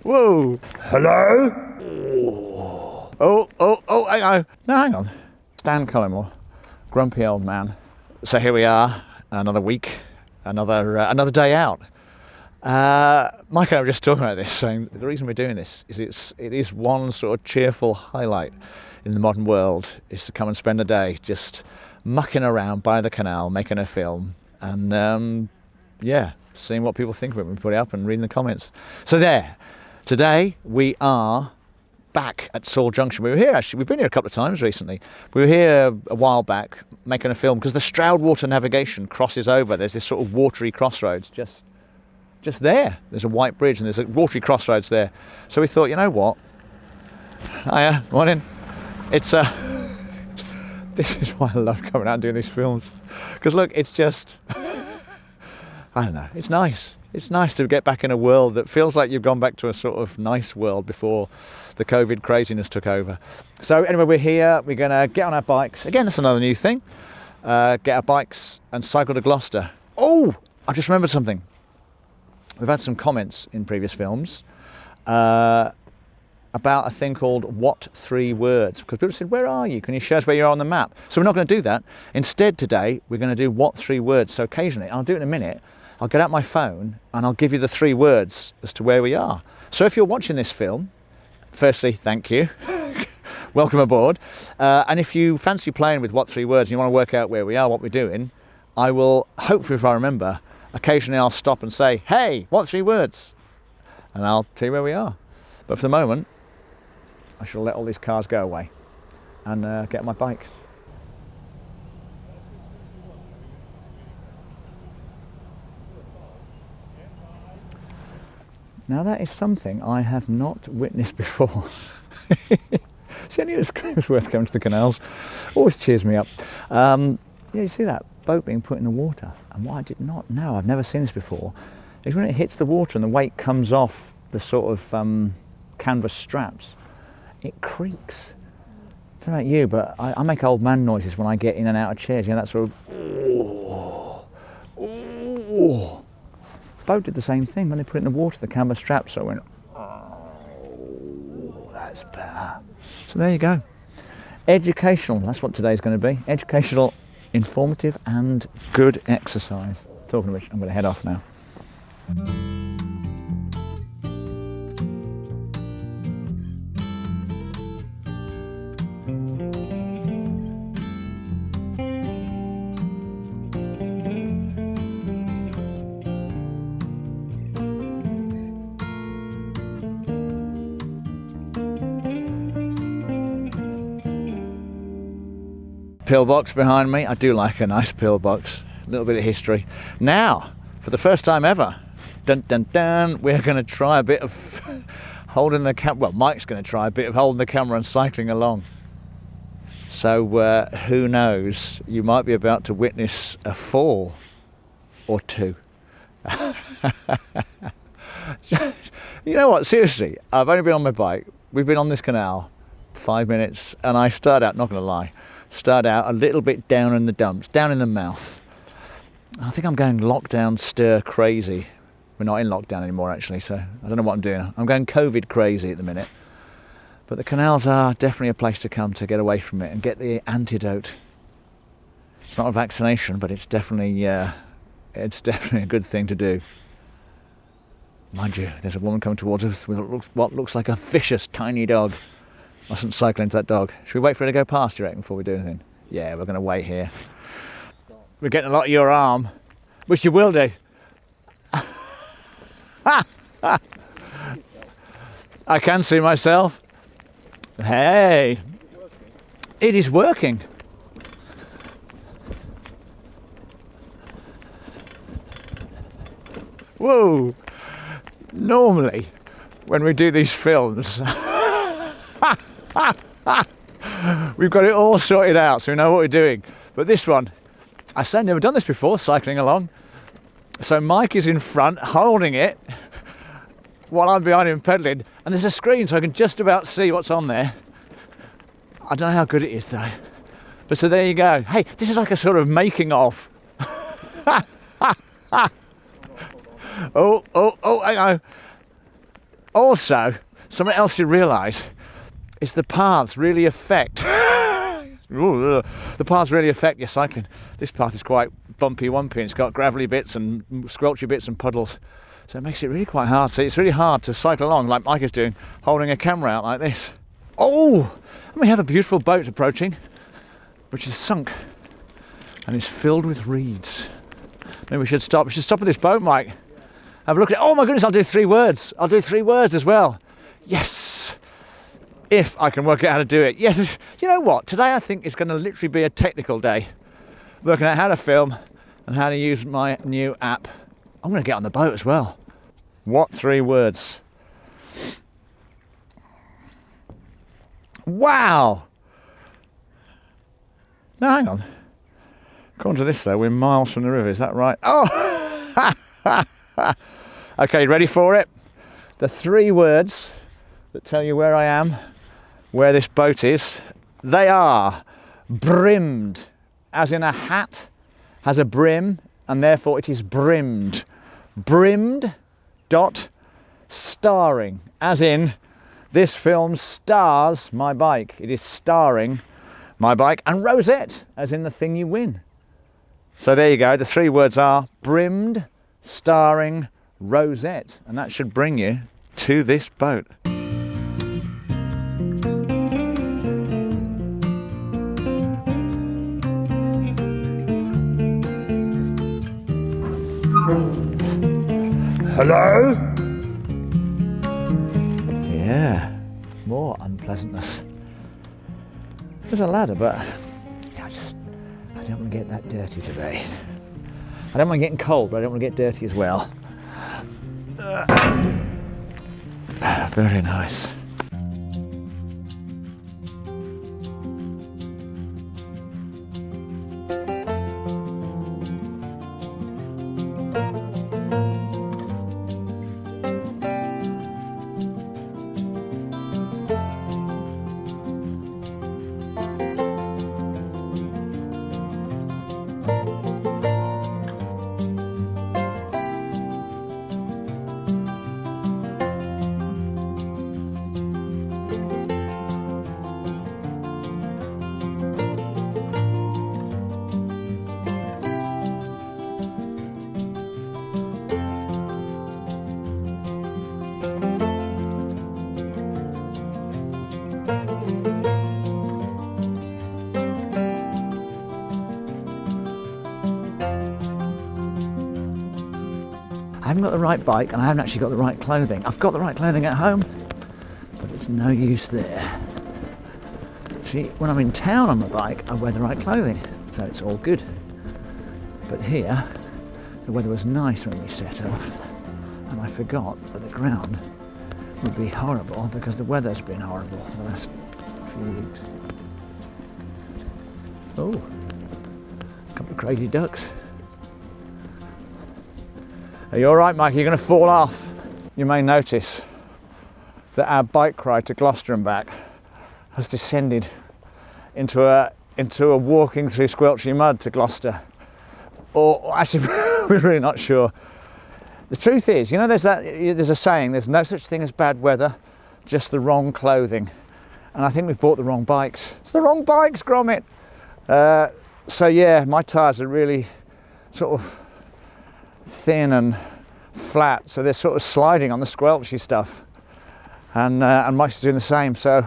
Whoa. Hello? Oh, hang on. No, hang on. Stan Cullimore, grumpy old man. So here we are, another week, another day out. Mike and I were just talking about this, saying the reason we're doing this is it is one sort of cheerful highlight in the modern world, is to come and spend a day just mucking around by the canal, making a film, and seeing what people think of it when we put it up and reading the comments. So there, today we are back at Saul Junction. We were here actually, we've been here a couple of times recently. We were here a while back making a film because the Stroudwater Navigation crosses over. There's this sort of watery crossroads just there. There's a white bridge and there's a watery crossroads there. So we thought, you know what? Hiya, morning. It's this is why I love coming out and doing these films. Because look, it's just, I don't know, it's nice. It's nice to get back in a world that feels like you've gone back to a sort of nice world before the COVID craziness took over. So anyway, we're here, we're going to get on our bikes. Again, that's another new thing. Get our bikes and cycle to Gloucester. Oh, I just remembered something. We've had some comments in previous films about a thing called What 3 Words? Because people said, where are you? Can you show us where you are on the map? So we're not going to do that. Instead today, we're going to do What 3 Words? So occasionally, I'll do it in a minute, I'll get out my phone and I'll give you the 3 words as to where we are. So if you're watching this film, firstly, thank you. Welcome aboard. And if you fancy playing with What 3 Words and you want to work out where we are, what we're doing, I will, hopefully if I remember, occasionally I'll stop and say, hey, what 3 words? And I'll tell you where we are. But for the moment, I shall let all these cars go away and get on my bike. Now that is something I have not witnessed before. See, I knew it was worth going to the canals. Always cheers me up. Yeah, you see that boat being put in the water, and what I did not know, I've never seen this before, is when it hits the water and the weight comes off the sort of canvas straps, it creaks. I don't know about you, but I make old man noises when I get in and out of chairs, you know, that sort of oh. Boat did the same thing when they put it in the water, the canvas straps, so I went, oh, that's better. So there you go. Educational, that's what today's going to be. Educational, informative and good exercise. Talking of which, I'm going to head off now. Pillbox behind me. I do like a nice pillbox. A little bit of history. Now, for the first time ever, dun dun dun, we're going to try a bit of holding the camera. Well, Mike's going to try a bit of holding the camera and cycling along. So who knows? You might be about to witness a fall or two. You know what? Seriously, I've only been on my bike. We've been on this canal 5 minutes, and I started out, not going to lie, a little bit down in the dumps, down in the mouth. I think I'm going lockdown stir crazy. We're not in lockdown anymore actually, so I don't know what I'm doing. I'm going COVID crazy at the minute. But the canals are definitely a place to come to get away from it and get the antidote. It's not a vaccination, but it's definitely a good thing to do. Mind you, there's a woman coming towards us with what looks like a vicious tiny dog. Mustn't cycle into that dog. Should we wait for her to go past, you reckon, before we do anything? Yeah, we're going to wait here. We're getting a lot of your arm, which you will do. I can see myself. Hey, it is working. Whoa. Normally, when we do these films, we've got it all sorted out, so we know what we're doing. But this one, I say I've never done this before, cycling along. So Mike is in front, holding it, while I'm behind him pedaling. And there's a screen, so I can just about see what's on there. I don't know how good it is, though. But so there you go. Hey, this is like a sort of making of. Oh, hang on. Also, something else you realise is the paths really affect the paths really affect your cycling. This path is quite bumpy wumpy and it's got gravelly bits and squelchy bits and puddles, so it makes it really quite hard. So it's really hard to cycle along like Mike is doing, holding a camera out like this. Oh, and we have a beautiful boat approaching, which is sunk and is filled with reeds. Maybe we should stop. We should stop at this boat, Mike. Have a look at it. Oh my goodness, I'll do 3 words. I'll do 3 words as well. Yes. If I can work out how to do it. Yes. You know what? Today I think is going to literally be a technical day. Working out how to film and how to use my new app. I'm going to get on the boat as well. What 3 words? Wow. No, hang on. According to this though, we're miles from the river. Is that right? Oh! Okay, ready for it? The 3 words that tell you where I am, where this boat is, they are brimmed, as in a hat has a brim and therefore it is brimmed. Brimmed dot starring, as in this film stars my bike. It is starring my bike. And rosette, as in the thing you win. So there you go, the 3 words are brimmed, starring, rosette, and that should bring you to this boat. Hello? Yeah, more unpleasantness. There's a ladder, but I don't want to get that dirty today. I don't mind getting cold, but I don't want to get dirty as well. Very nice. I haven't got the right bike and I haven't actually got the right clothing. I've got the right clothing at home, but it's no use there. See, when I'm in town on my bike, I wear the right clothing, so it's all good. But here, the weather was nice when we set off, and I forgot that the ground would be horrible because the weather's been horrible for the last few weeks. Oh, a couple of crazy ducks. Are you alright, Mike? You're going to fall off. You may notice that our bike ride to Gloucester and back has descended into a walking through squelchy mud to Gloucester. Or actually, we're really not sure. The truth is, you know, there's a saying, there's no such thing as bad weather, just the wrong clothing. And I think we've bought the wrong bikes. It's the wrong bikes, Gromit. So yeah, my tyres are really sort of thin and flat, so they're sort of sliding on the squelchy stuff, and Mike's doing the same. So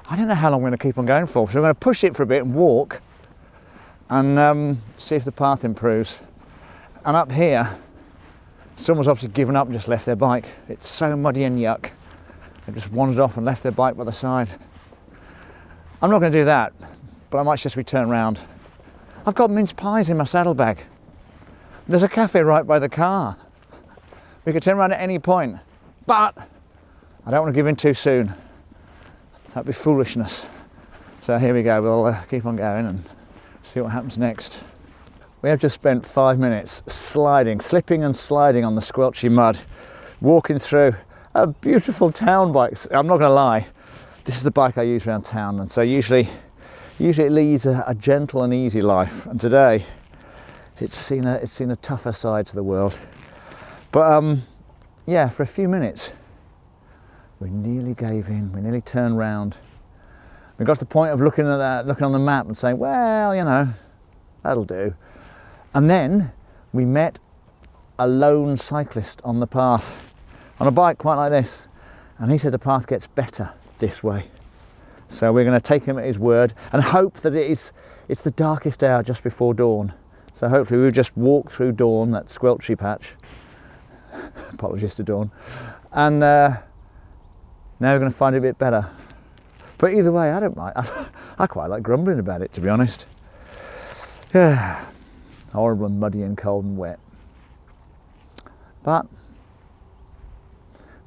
I don't know how long we're going to keep on going for, so we're going to push it for a bit and walk and see if the path improves. And up here, someone's obviously given up and just left their bike. It's so muddy and yuck, they just wandered off and left their bike by the side. I'm not going to do that, but I might just return round. I've got mince pies in my saddlebag. There's a cafe right by the car. We could turn around at any point, but I don't want to give in too soon. That'd be foolishness. So here we go, we'll keep on going and see what happens next. We have just spent 5 minutes slipping and sliding on the squelchy mud, walking through a beautiful town bike. I'm not going to lie, this is the bike I use around town, and so usually it leads a gentle and easy life, and today it's seen a tougher side to the world. But yeah, for a few minutes We nearly gave in, we nearly turned round. We got to the point of looking on the map and saying, well, you know, that'll do. And then we met a lone cyclist on the path, on a bike quite like this. And he said the path gets better this way. So we're going to take him at his word and hope that it's the darkest hour just before dawn. So hopefully we've just walked through dawn, that squelchy patch. Apologies to dawn. And now we're going to find it a bit better. But either way, I don't mind. I quite like grumbling about it, to be honest. Yeah, horrible and muddy and cold and wet. But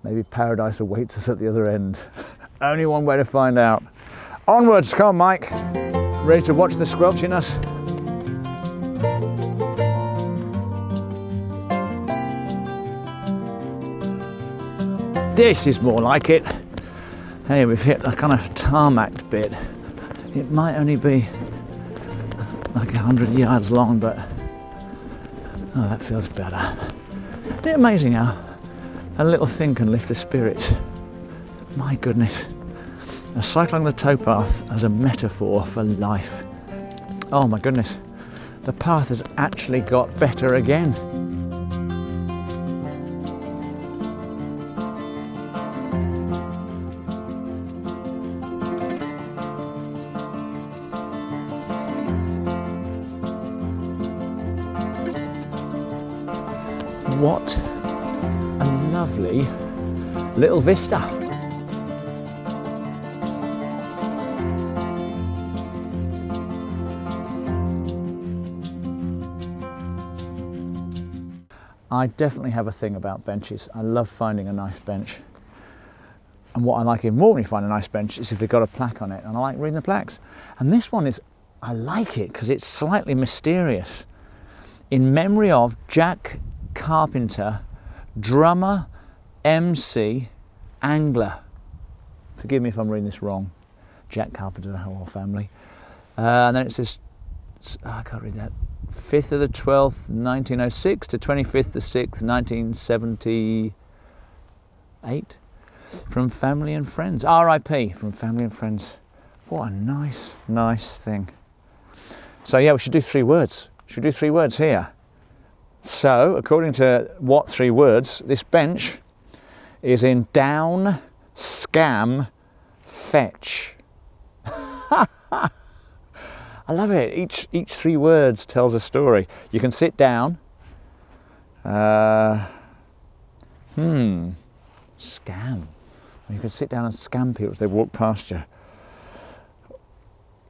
maybe paradise awaits us at the other end. Only one way to find out. Onwards, come on, Mike. Ready to watch the squelchiness? This is more like it. Hey, we've hit a kind of tarmacked bit. It might only be like 100 yards long, but oh, that feels better. Isn't it amazing how a little thing can lift the spirits? My goodness. A cycling the towpath as a metaphor for life. Oh my goodness. The path has actually got better again. What a lovely little vista. I definitely have a thing about benches. I love finding a nice bench. And what I like even more when you find a nice bench is if they've got a plaque on it, and I like reading the plaques. And this one is, I like it because it's slightly mysterious. In memory of Jack Carpenter, drummer, MC, angler. Forgive me if I'm reading this wrong. Jack Carpenter, the whole family. And then it says, I can't read that. 5th of the 12th, 1906 to 25th the 6th, 1978. From family and friends. R.I.P. from family and friends. What a nice, nice thing. So yeah, we should do 3 words. Should we do 3 words here? So, according to what 3 words, this bench is in down, scam, fetch. I love it. Each 3 words tells a story. You can sit down. Scam. You could sit down and scam people as they walk past you.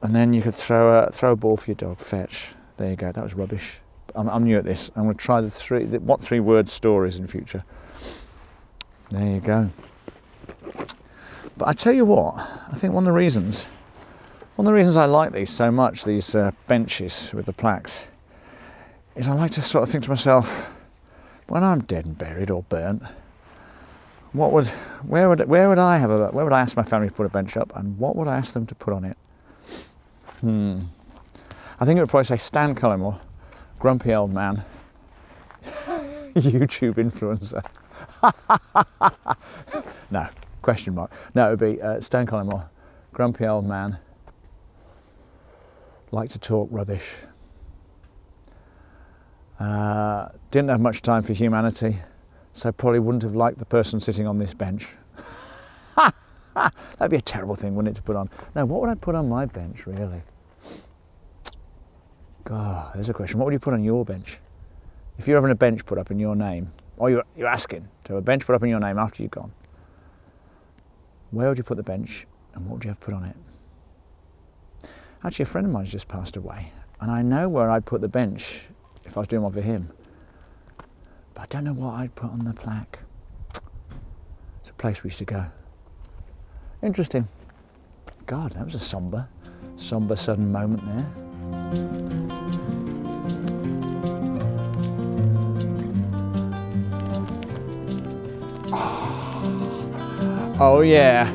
And then you could throw a ball for your dog. Fetch. There you go. That was rubbish. I'm new at this. I'm going to try what 3 word stories in future. There you go. But I tell you what, I think one of the reasons I like these so much, these benches with the plaques, is I like to sort of think to myself, when I'm dead and buried or burnt, where would I ask my family to put a bench up, and what would I ask them to put on it? I think it would probably say Stan Cullimore, grumpy old man, YouTube influencer. No, question mark. No, it would be Stan Cullimore, grumpy old man, like to talk rubbish, didn't have much time for humanity, so probably wouldn't have liked the person sitting on this bench. That'd be a terrible thing, wouldn't it, to put on? No, what would I put on my bench, really? God, there's a question. What would you put on your bench? If you're having a bench put up in your name, or you're asking to have a bench put up in your name after you're gone, where would you put the bench, and what would you have put on it? Actually, a friend of mine's just passed away, and I know where I'd put the bench if I was doing one for him, but I don't know what I'd put on the plaque. It's a place we used to go. Interesting. God, that was a somber sudden moment there. Oh yeah.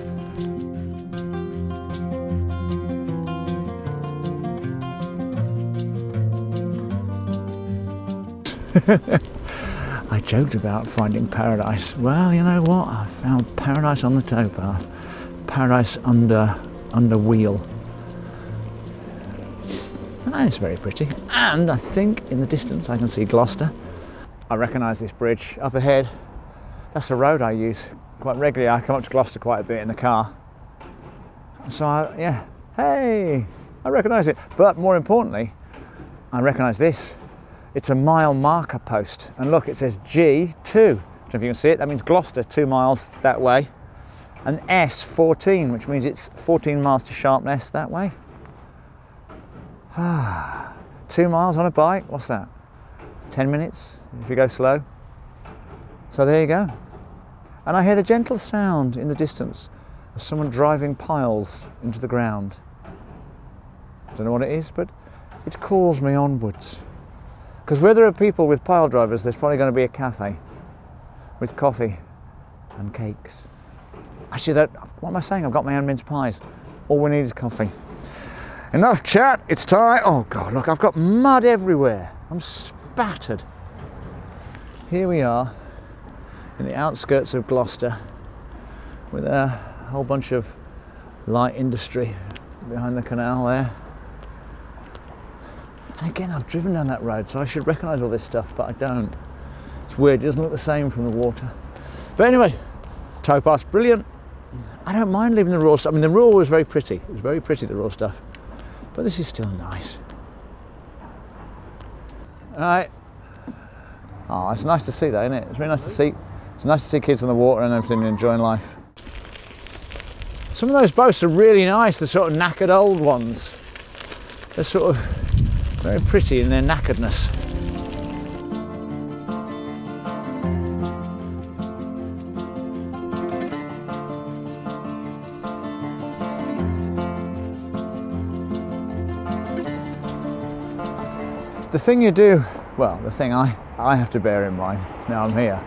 I joked about finding paradise. Well, you know what? I found paradise on the towpath. Paradise under wheel. And it's very pretty. And I think in the distance I can see Gloucester. I recognise this bridge up ahead. That's a road I use quite regularly. I come up to Gloucester quite a bit in the car. So hey, I recognise it. But more importantly, I recognise this. It's a mile marker post. And look, it says G2. I don't know if you can see it. That means Gloucester, 2 miles that way. And S14, which means it's 14 miles to Sharpness that way. 2 miles on a bike, what's that? 10 minutes if you go slow. So there you go. And I hear the gentle sound in the distance of someone driving piles into the ground. I don't know what it is, but it calls me onwards. Because where there are people with pile drivers, there's probably going to be a cafe with coffee and cakes. Actually, what am I saying? I've got my own mince pies. All we need is coffee. Enough chat, it's time. Oh God, look, I've got mud everywhere. I'm spattered. Here we are in the outskirts of Gloucester with a whole bunch of light industry behind the canal there. And again, I've driven down that road, so I should recognise all this stuff, but I don't. It's weird, it doesn't look the same from the water. But anyway, towpath's brilliant. I don't mind leaving the raw stuff. I mean, the raw was very pretty. It was very pretty, the raw stuff. But this is still nice. All right. Oh, it's nice to see that, isn't it? It's really nice to see. It's nice to see kids on the water and everything and enjoying life. Some of those boats are really nice, the sort of knackered old ones. They're sort of very pretty in their knackeredness. The thing you do, well, the thing I have to bear in mind now I'm here,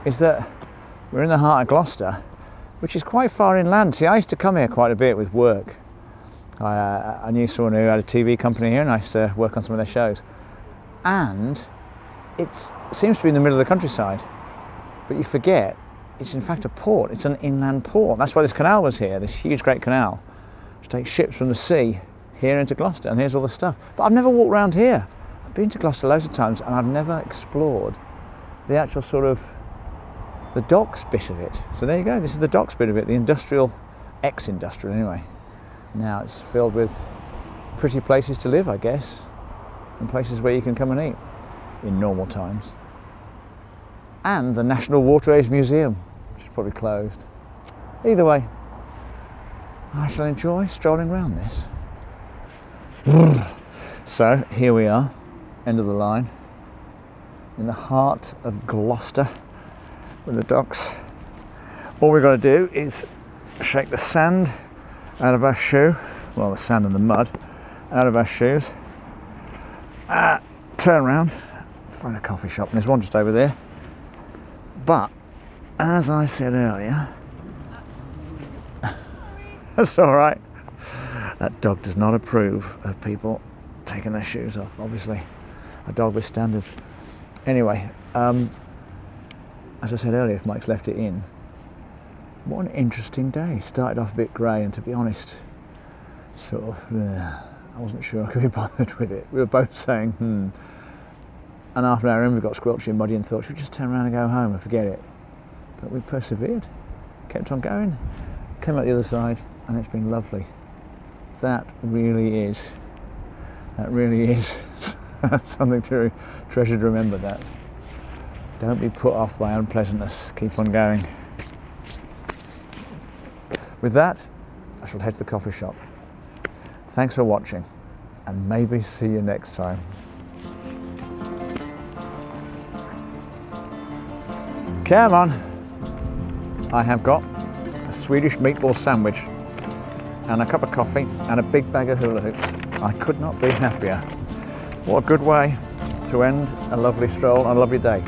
is that we're in the heart of Gloucester, which is quite far inland. See, I used to come here quite a bit with work. I knew someone who had a TV company here and I used to work on some of their shows. And it seems to be in the middle of the countryside, but you forget it's in fact a port. It's an inland port. That's why this canal was here, this huge great canal, which takes ships from the sea here into Gloucester, and here's all the stuff. But I've never walked around here. I've been to Gloucester loads of times and I've never explored the actual sort of the docks bit of it. So there you go, this is the docks bit of it, the industrial, ex-industrial anyway. Now it's filled with pretty places to live, I guess, and places where you can come and eat in normal times. And the National Waterways Museum, which is probably closed. Either way, I shall enjoy strolling around this. So here we are, end of the line, in the heart of Gloucester with the docks. All we've got to do is shake the sand out of our shoe, well, the sand and the mud out of our shoes, turn around, find a coffee shop, and there's one just over there. But as I said earlier, that's all right. That dog does not approve of people taking their shoes off, obviously. A dog with standards. Anyway, as I said earlier, if Mike's left it in, what an interesting day. Started off a bit grey, and to be honest, sort of, I wasn't sure I could be bothered with it. We were both saying, And half an hour in, we got squelchy and muddy and thought, should we just turn around and go home and forget it? But we persevered, kept on going, came out the other side, and it's been lovely. That really is something to treasure to remember. That. Don't be put off by unpleasantness. Keep on going. With that, I shall head to the coffee shop. Thanks for watching, and maybe see you next time. Come on. I have got a Swedish meatball sandwich and a cup of coffee and a big bag of hula hoops. I could not be happier. What a good way to end a lovely stroll and a lovely day.